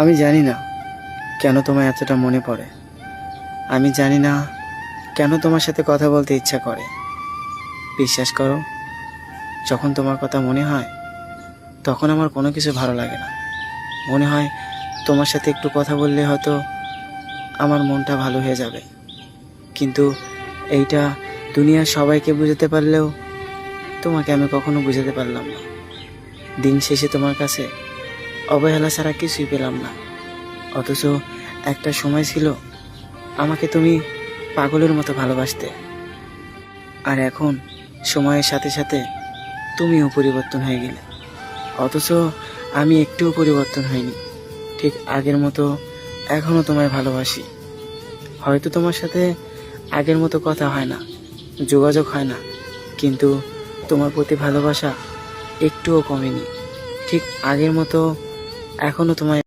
আমি জানি না কেন তোমায় এতটা মনে পড়ে। আমি জানি না কেন তোমার সাথে কথা বলতে ইচ্ছা করে। বিশ্বাস করো, যখন তোমার কথা মনে হয় তখন আমার কোনো কিছু ভালো লাগে না। মনে হয় তোমার সাথে একটু কথা বললে হয়তো আমার মনটা ভালো হয়ে যাবে। কিন্তু এইটা দুনিয়ার সবাইকে বুঝাতে পারলেও তোমাকে আমি কখনো বুঝাতে পারলাম না। দিন শেষে তোমার কাছে অবহেলা ছাড়া কিছুই পেলাম না। অথচ একটা সময় ছিল আমাকে তুমি পাগলের মতো ভালোবাসতে। আর এখন সময়ের সাথে সাথে তুমিও পরিবর্তন হয়ে গেলে, অথচ আমি একটুও পরিবর্তন হইনি। ঠিক আগের মতো এখনও তোমায় ভালোবাসি। হয়তো তোমার সাথে আগের মতো কথা হয় না, যোগাযোগ হয় না, কিন্তু তোমার প্রতি ভালোবাসা একটুও কমেনি। ঠিক আগের মতো এখনও তোমায়